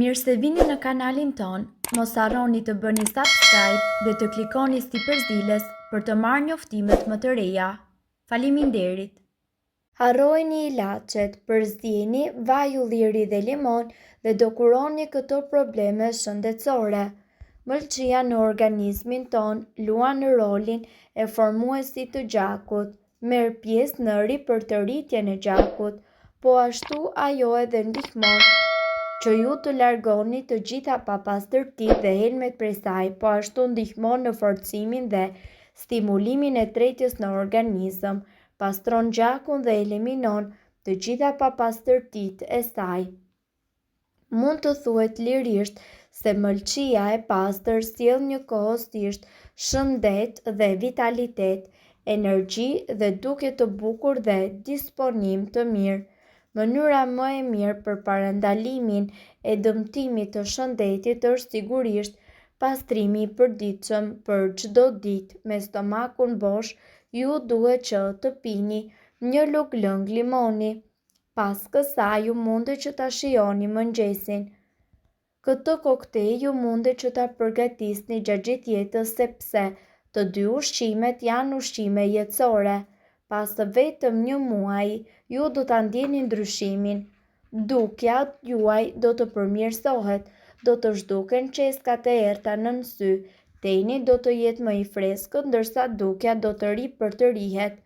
Mirë se vini në kanalin ton, mos harroni të bëni subscribe dhe të klikoni si përzdiles për të marrë njoftimet më të reja. Faleminderit! Harrojini ilaçet, përzieni vaj ulliri dhe limon dhe do kuroni këto probleme shëndetësore. Mëlçia në organizmin ton luan rolin e formuesit të gjakut, merr pjesë në ripërtëritjen e gjakut, po ashtu ajo edhe ndihmon që ju të largoni të gjitha papastërtitë dhe helmet prej saj, po ashtu ndihmon në forcimin dhe stimulimin e tretjes në organizëm, pastron gjakun dhe eliminon të gjitha papastërtitë e saj. Mund të thuhet lirisht se mëlçia e pastër sjell njëkohësisht shëndet dhe vitalitet, energji dhe duke të bukur dhe disponim të mirë. Mënyra më e mirë për parandalimin e dëmtimit të shëndetit është sigurisht pastrimi i përditshëm për çdo ditë me stomakun bosh. Ju duhet që të pini një lugë lëng limoni. Pas kësaj ju mundet që ta shijoni mëngjesin. Këtë koktejl ju mundet që ta përgatisni gjatë gjithë jetës sepse të dy ushqimet janë ushqime jetësore. Pas vetëm një muaji, ju do ta ndjeni ndryshimin. Dukja juaj do të përmirësohet, do të zhduken çeskat e errta nën sy, teni do të jetë më i freskët ndërsa dukja do të ripërtërihet.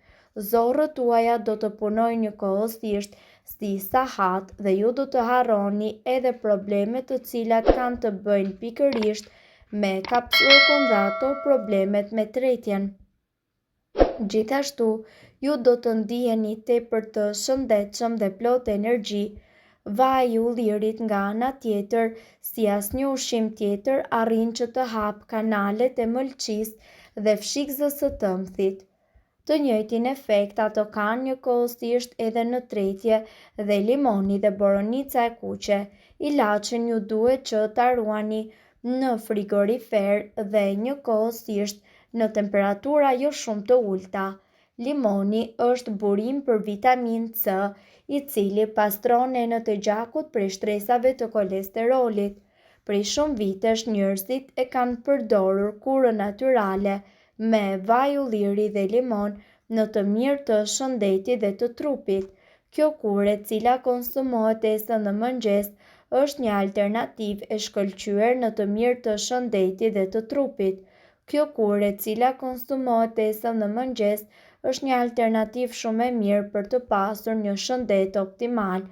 Zorrët tuaja do të punojnë njëkohësisht si sahat dhe ju do të harroni edhe problemet të cilat kanë të bëjnë pikërisht me kapsullën dhe ato problemet me tretjen. Gjithashtu, ju do të ndiheni tepër të shëndetshëm dhe plot energji. Vaji i ullirit nga ana tjetër, si asnjë ushqim tjetër, arrin që të hap kanalet e mëlçisë dhe fshikëzës së tëmthit. Të njëjtin efekt ato kanë njëkohësisht edhe në tretje dhe limoni dhe boronica e kuqe. Ilaçin ju duhet që ta ruani në frigorifer dhe njëkohësisht në temperatura jo shumë të ulta. Limoni është burim për vitaminë C, i cili pastron enët e gjakut prej shtresave të kolesterolit. Prej shumë vitesh njerëzit e kanë përdorur kurën natyrale me vaj ulliri dhe limon në të mirë të shëndetit dhe të trupit. Kjo kurë e cila konsumohet esën në mëngjes është një alternativë e shkëlqyer në të mirë të shëndetit dhe të trupit. Kjo kurë e cila konsumohet esën në mëngjes është një alternativë shumë e mirë për të pasur një shëndet optimal.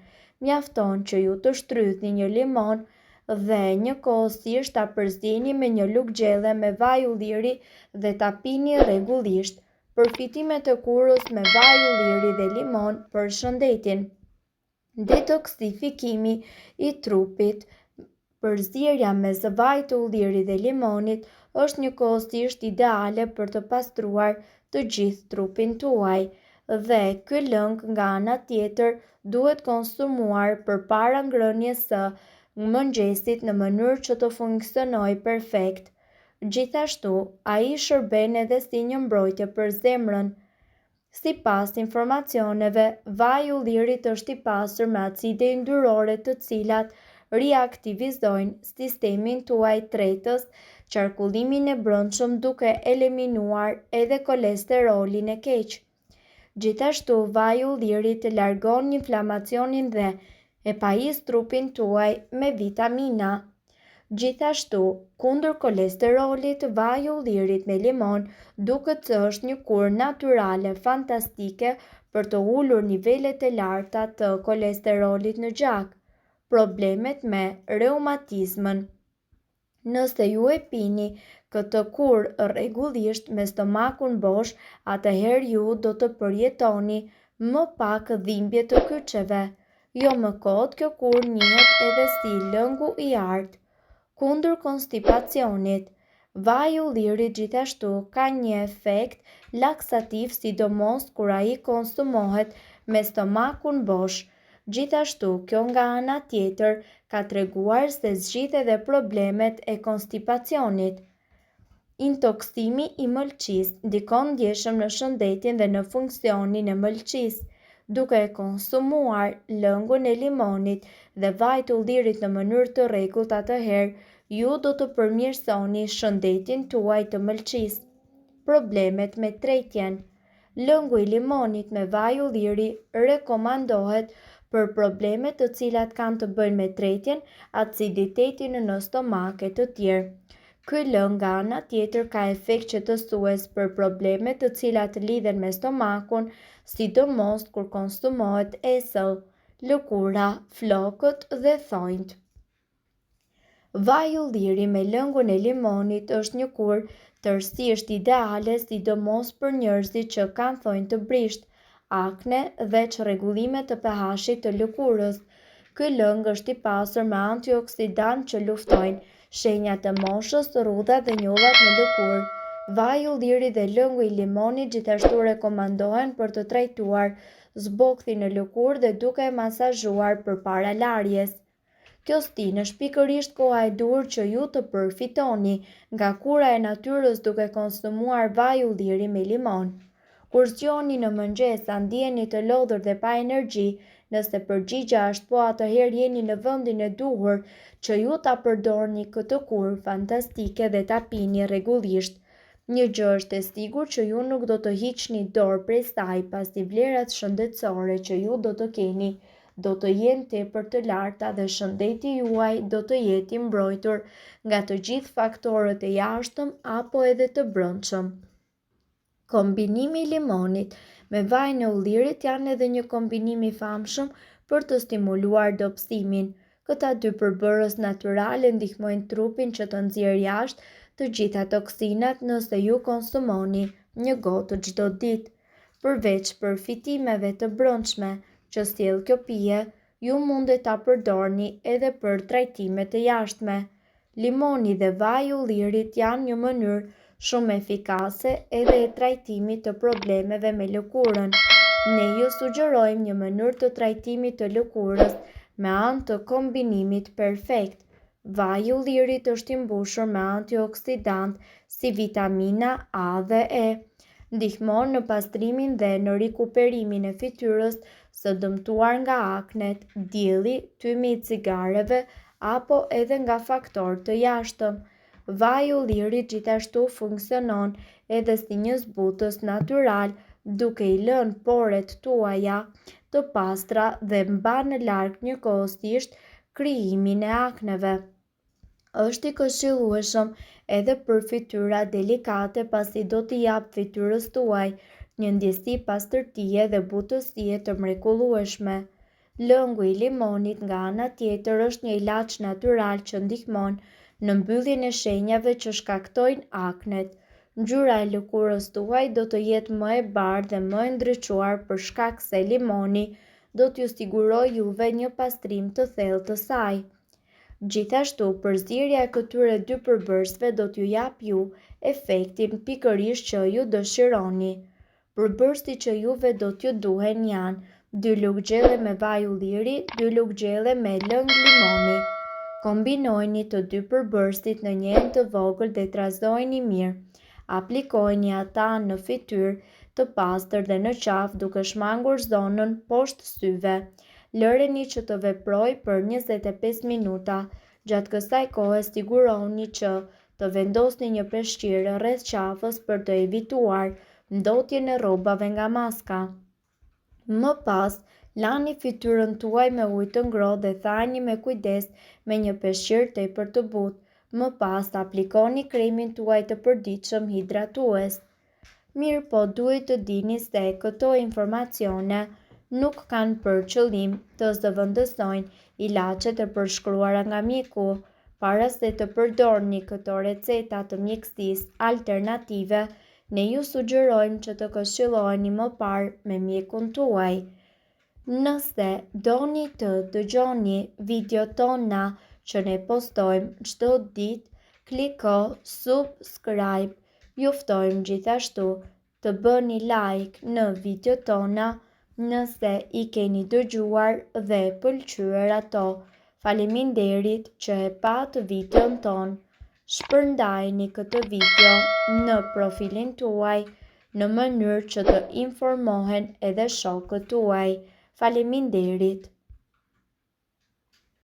Mjafton që ju të shtrydhni një limon dhe njëkohësisht ta përzieni me një lugë gjelle me vaj ulliri dhe ta pini rregullisht. Përfitimet e kurës me vaj ulliri dhe limon për shëndetin. Detoksifikimi i trupit. Përzierja mes vajit të ullirit dhe limonit është njëkohësisht ideale për të pastruar të gjithë trupin tuaj dhe ky lëng nga ana tjetër duhet konsumuar përpara ngrënies së mëngjesit në mënyrë që të funksionojë perfekt. Gjithashtu, ai shërben edhe si një mbrojtje për zemrën. Sipas informacioneve, vaji i ullirit është i pasur me acide yndyrore të cilat riaktivizojnë sistemin tuaj tretës, qarkullimin e brendshëm duke eliminuar edhe kolesterolin e keq. Gjithashtu, vaji i ullirit largon inflamacionin dhe e pajis trupin tuaj me vitamina. Gjithashtu, kundër kolesterolit, vaji i ullirit me limon duket se është një kurë natyrale fantastike për të ulur nivelet e larta të kolesterolit në gjak. Problemet me reumatizmën. Nëse ju e pini këtë kurë rregullisht me stomakun bosh, atëherë ju do të përjetoni më pak dhimbje të kyçeve. Jo më kot, kjo kurë njihet edhe si lëngu i artë. Kundër konstipacionit, vaji i ullirit gjithashtu ka një efekt laksativ, sidomos kur ai konsumohet me stomakun bosh. Gjithashtu, kjo nga ana tjetër ka treguar se zgjidh edhe problemet e konstipacionit. Intoksimi i mëlçisë ndikon ndjeshëm në shëndetin dhe në funksionin e mëlçisë. duke e konsumuar lëngun e limonit dhe vaj të ullirit në mënyrë të rregullt, atëherë ju do të përmirësoni shëndetin tuaj të mëlçisë. Problemet me tretjen. Lëngu i limonit me vaj ulliri rekomandohet për problemet të cilat kanë të bëjnë me tretjen, aciditetin në stomak e të tjerë. Ky lëng nga ana tjetër ka efekt qetësues për problemet të cilat lidhen me stomakun, sidomos kur konsumohet esëll, lëkura, flokët dhe thonjt. Vaji ulliri me lëngun e limonit është një kurë tërësisht ideale, sidomos për njerëzit që kanë thonjë të brisht, akne dhe çrregullime të pH-it të lëkurës. Ky lëng është i pasur me antioksidantë që luftojnë shenjat e moshës, rrudhat dhe njollat në lëkurë. Vaji ulliri dhe lëngu i limonit gjithashtu rekomandohen për të trajtuar zbogthin në lëkurë dhe duke e masazhuar përpara larjes. Kjo stinë është pikërisht koha e duhur që ju të përfitoni nga kura e natyrës duke konsumuar vaj ulliri me limon. Kur zgjoheni në mëngjes a ndjeni të lodhur dhe pa energji, nëse përgjigja është po, atëherë jeni në vendin e duhur që ju ta përdorni këtë kurë fantastike dhe ta pini rregullisht. Një gjë është e sigurt që ju nuk do të hiqni dorë prej saj, pasi vlerat shëndetësore që ju do të keni do të jenë tepër të larta dhe shëndeti juaj do të jetë i mbrojtur nga të gjithë faktorët e jashtëm apo edhe të brendshëm. Kombinimi i limonit me vajin e ullirit janë edhe një kombinim i famshëm për të stimuluar dobësimin. Këta dy përbërës natyrale ndihmojnë trupin që të nxjerrë jashtë të gjitha toksinat nëse ju konsumoni një gotë çdo ditë. Përveç përfitimeve të brendshme që sjell kjo pije, ju mundet ta përdorni edhe për trajtimet e jashtme. Limoni dhe vaji i ullirit janë një mënyrë shumë efikase edhe e trajtimit të problemeve me lëkurën. Ne ju sugjerojmë një mënyrë të trajtimit të lëkurës me anë të kombinimit perfekt. Vaji i ullirit është i mbushur me antioksidantë si vitamina A dhe E. Ndihmon në pastrimin dhe në rikuperimin e fytyrës së dëmtuar nga aknet, dielli, tymi i cigareve apo edhe nga faktorë të jashtëm. Vaji i ullirit gjithashtu funksionon edhe si një zbutës natyral, duke i lënë poret tuaja të pastra dhe mban larg njëkohësisht krijimin e akneve. Është i këshillueshëm edhe për fytyra delikate, pasi do t'i jap fytyrës tuaj një ndjesi pastërtie dhe butësie të mrekullueshme. Lëngu i limonit nga ana tjetër është një ilaç natyral që ndihmon në mbylljen e shenjave që shkaktojnë aknet. Ngjyra e lëkurës tuaj do të jetë më e bardhë dhe më e ndriçuar për shkak se limoni do t'ju sigurojë juve një pastrim të thellë të saj. Gjithashtu, përzierja e këtyre dy përbërësve do t'ju jap ju efektin pikërisht që ju dëshironi. Përbërësit që juve do t'ju duhen janë 2 lugë gjelle me vaj ulliri, 2 lugë gjelle me lëng limoni. Kombinojeni të dy përbërësit në një enë të vogël dhe trazojeni mirë. Aplikojeni ata në fytyrë të pastër dhe në qafë duke shmangur zonën poshtë syve. Lëreni që të veprojë për 25 minuta. Gjatë kësaj kohe sigurohuni që të vendosni një peshqir rreth qafës për të evituar ndotjen e rrobave nga maska. Më pas, lani fytyrën tuaj me ujë të ngrohtë dhe thajini me kujdes me një peshqir tepër të butë. Më pas, aplikoni kremin tuaj të përditshëm hidratues. Mirë po, duhet të dini se këto informacione nuk kanë për qëllim të zëvendësojnë ilaçet e përshkruara nga mjeku. Para se të përdorni këto receta të mjekësisë alternative, ne ju sugjerojmë që të këshilloheni më parë me mjekun tuaj. Nëse doni të dëgjoni videot tona që ne postojmë çdo ditë, kliko subscribe. Ju ftojmë gjithashtu të bëni like në videot tona nëse i keni dëgjuar dhe pëlqyer ato. Faleminderit që e pat videon ton. Shpërndajeni këtë video në profilin tuaj në mënyrë që të informohen edhe shokët tuaj. Faleminderit!